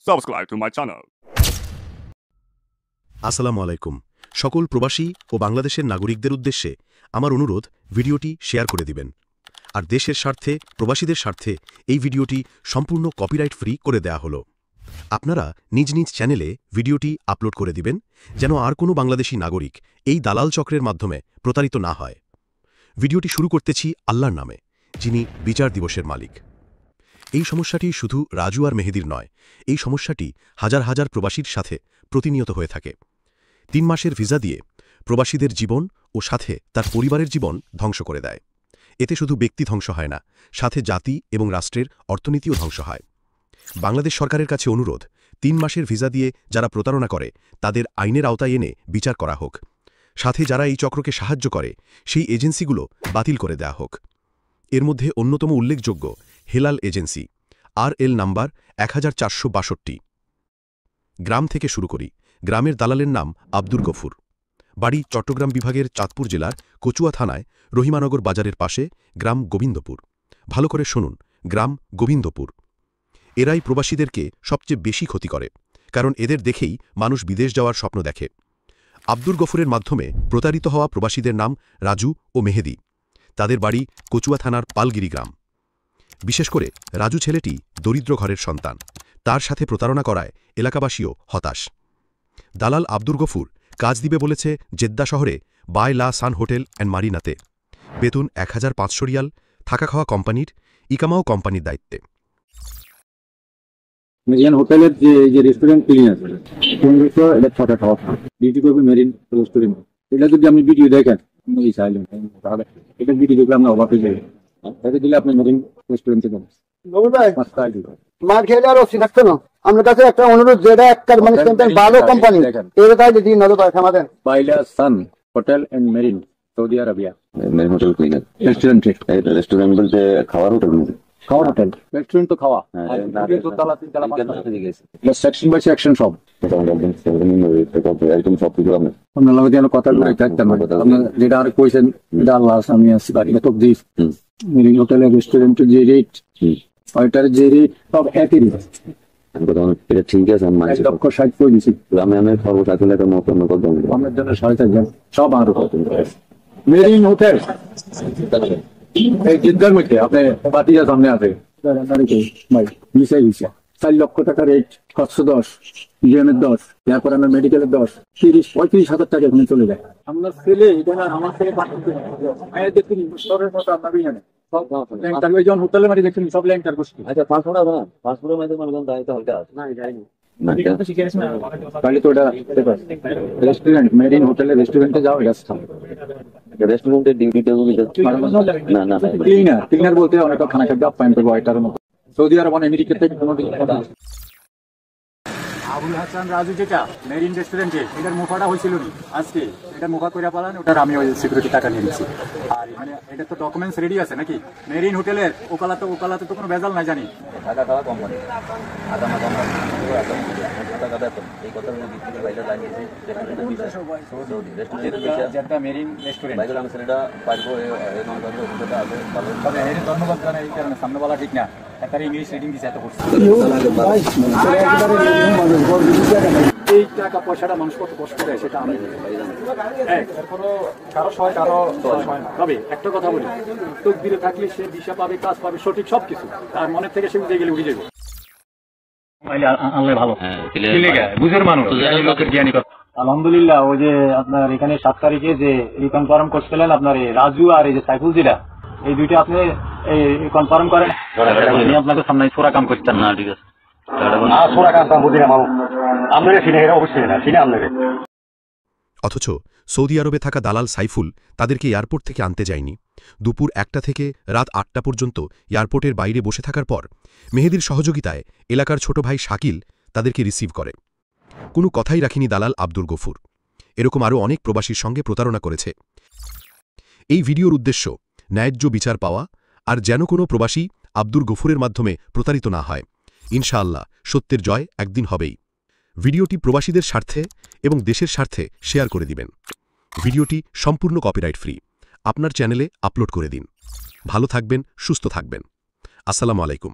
subscribe to my channel. আসসালামু আলাইকুম। সকল প্রবাসী ও বাংলাদেশের নাগরিকদের উদ্দেশ্যে আমার অনুরোধ, ভিডিওটি শেয়ার করে দিবেন। আর দেশের স্বার্থে, প্রবাসীদের স্বার্থে এই ভিডিওটি সম্পূর্ণ কপিরাইট ফ্রি করে দেয়া হলো। আপনারা নিজ নিজ চ্যানেলে ভিডিওটি আপলোড করে দিবেন, যেন আর কোনো বাংলাদেশি নাগরিক এই দালাল চক্রের মাধ্যমে প্রতারিত না হয়। ভিডিওটি শুরু করতেছি আল্লাহর নামে, যিনি বিচার দিবসের মালিক। এই সমস্যাটি শুধু রাজু আর মেহেদির নয়, এই সমস্যাটি হাজার হাজার প্রবাসীর সাথে প্রতিনিয়ত হয়ে থাকে। 3 মাসের ভিসা দিয়ে প্রবাসীদের জীবন ও সাথে তার পরিবারের জীবন ধ্বংস করে দেয়। এতে শুধু ব্যক্তি ধ্বংস হয় না, সাথে জাতি এবং রাষ্ট্রের অর্থনীতিও ধ্বংস হয়। বাংলাদেশ সরকারের কাছে অনুরোধ, 3 মাসের ভিসা দিয়ে যারা প্রতারণা করে তাদের আইনের আওতায় এনে বিচার করা হোক। সাথে যারা এই চক্রকে সাহায্য করে সেই এজেন্সিগুলো বাতিল করে দেয়া হোক। এর মধ্যে অন্যতম উল্লেখযোগ্য হেলাল এজেন্সি, RL নাম্বার 1462। গ্রাম থেকে শুরু করি। গ্রামের দালালের নাম আব্দুর গফুর। বাড়ি চট্টগ্রাম বিভাগের চাঁদপুর জেলার কচুয়া থানায় রহিমানগর বাজারের পাশে গ্রাম গোবিন্দপুর। ভালো করে শুনুন, গ্রাম গোবিন্দপুর। এরাই প্রবাসীদেরকে সবচেয়ে বেশি ক্ষতি করে, কারণ এদের দেখেই মানুষ বিদেশ যাওয়ার স্বপ্ন দেখে। আব্দুর গফুরের মাধ্যমে প্রতারিত হওয়া প্রবাসীদের নাম রাজু ও মেহেদি। তাদের বাড়ি কচুয়া থানার পালগিরি গ্রাম। বিশেষ করে রাজু ছেলেটি দরিদ্র ঘরের সন্তান, তার সাথে প্রতারণা করায় এলাকাবাসীও হতাশ। দালাল আব্দুর গফুর কাজ দিবে বলেছে জেদ্দা শহরে বাই লা সান হোটেল অ্যান্ড মারিনাতে। বেতন 1500 রিয়াল, থাকা খাওয়া কোম্পানির, ইকামাও কোম্পানির দায়িত্বে। মেরিন হোটেলের যে রেস্টুরেন্ট ক্লিনার, এটা ছটা খাওয়া ডিউটি করবে মেরিন রেস্টুরেন্ট। এটা যদি আপনি ভিডিও দেখেন, তাহলে এটা ভিডিও দেখলে আমরা অবাক হয়ে যাবে। এটা দিলে আপনি মেরিন রেস্টুরেন্টে যাবেন। মার খেলে আর অসি থাকতো না। আমার কাছে একটা অনুরোধ, যেটা একটা মানে ভালো কোম্পানি এটা তাই যদি নজর রাখেন। Bayla sun hotel and marine, Saudi Arabia. Marine hotel cleaner রেস্টুরেন্টে, রেস্টুরেন্ট বলতে খাওয়ার হোটেল না, খাওয়ার হোটেল। রেস্টুরেন্ট তো খাওয়া, সেকশন বাই সেকশন সব। একদম সব কিছু আপনার আপনার যেন কথা আপনার যেটা আর কইছেন, এটা আল্লাহ আমি আসছি বাড়ি দিস। মেরিন হোটেলের রেস্টুরেন্টের যে রেট, ওইটার যে রেট সব একই রেট। এটা ঠিক আছে, আমি 1,60,000 করে দিচ্ছি। আমি খবর থাকলে আমার জন্য 4,500 সব আরো মেরিন হোটেল এই জিদ্দার মধ্যে আপনি বাতিজা সামনে আছে 4 লক্ষ টাকা রেট, 710, জিএমের 10, তারপর আমার মেডিকেলের 10, 30-35 হাজার টাকা এখানে চলে যায়। আপনার ছেলে এটা না আমার ছেলে দেখুন শহরের মতো আপনার এখানে সব হোটেলের মাটি দেখুন সব ল্যাংটার গোষ্ঠী। আচ্ছা, পাসপোর্টের মধ্যে দায়িত্ব হালকা আছে না, তাহলে তো ওটা রেস্টুরেন্ট মেরিন হোটেলের রেস্টুরেন্টে যাও, এটা রেস্টুরেন্টের ডিউটিটা না ক্লিনার বলতে অনেক খানা খাদ্য আপ্যায়ন করবো এটার মতো। সৌদি আরব আমেরিকা থেকে আবুল হাসান রাজু যেটা মেরিন রেস্টুরেন্টে, এটার মুখাটা হয়েছিল আজকে, এটা মুখা করে পালান, ওটার আমি ওই সিকিউরিটি টাকা নিয়ে নিচ্ছি। আর মানে এটা তো ডকুমেন্টস রেডি আছে নাকি? মেরিন হোটেলের ওকালাতে তো কোনো ভেজাল নাই জানি। টাকা খাওয়া কোম্পানি, আদামা কোম্পানি, টাকা বেতন, এই কথা বাইরে লাগিয়েছি। যেটা মেরিন রেস্টুরেন্ট বাইরে আমি ছেলেটা পারবো, অভিজ্ঞতা আছে ভালো। তবে ধন্যবাদ জানাই, এই কারণে সামনে বলা ঠিক না, একটা ইংলিশ রিডিং দিচ্ছে এত করছে। এই টাকা পয়সাটা মানুষ কত কষ্ট দেয় সেটা আমি কারো সহায় কারো হয় না। তবে একটা কথা বলি, তকদিরে থাকলে সে দিশা পাবে, কাজ পাবে, সঠিক সবকিছু তার মনের থেকে সে উঠে গেলে উঠে যাবে। আলহামদুলিল্লাহ, ওই যে আপনার এখানে 7 তারিখে যে কনফার্ম করছিলেন আপনার রাজু আর এই যে সাইফুল জিরা, এই দুইটা আপনি কনফার্ম করেন। আপনাকে সামনে সোরা কাম করতেন না, ঠিক আছে? অথচ সৌদি আরবে থাকা দালাল সাইফুল তাদেরকে এয়ারপোর্ট থেকে আনতে যায়নি। দুপুর 1টা থেকে রাত 8টা পর্যন্ত এয়ারপোর্টের বাইরে বসে থাকার পর মেহেদির সহযোগিতায় এলাকার ছোট ভাই শাকিল তাদেরকে রিসিভ করে। কোনো কথাই রাখেনি দালাল আব্দুর গফুর। এরকম আরও অনেক প্রবাসীর সঙ্গে প্রতারণা করেছে। এই ভিডিওর উদ্দেশ্য ন্যায্য বিচার পাওয়া, আর যেন কোনো প্রবাসী আব্দুর গফুরের মাধ্যমে প্রতারিত না হয়। ইনশাআল্লাহ সত্যের জয় একদিন হবেই। ভিডিওটি প্রবাসীদের স্বার্থে এবং দেশের স্বার্থে শেয়ার করে দিবেন। ভিডিওটি সম্পূর্ণ কপিরাইট ফ্রি। আপনার চ্যানেলে আপলোড করে দিন। ভালো থাকবেন, সুস্থ থাকবেন। আসসালামু আলাইকুম।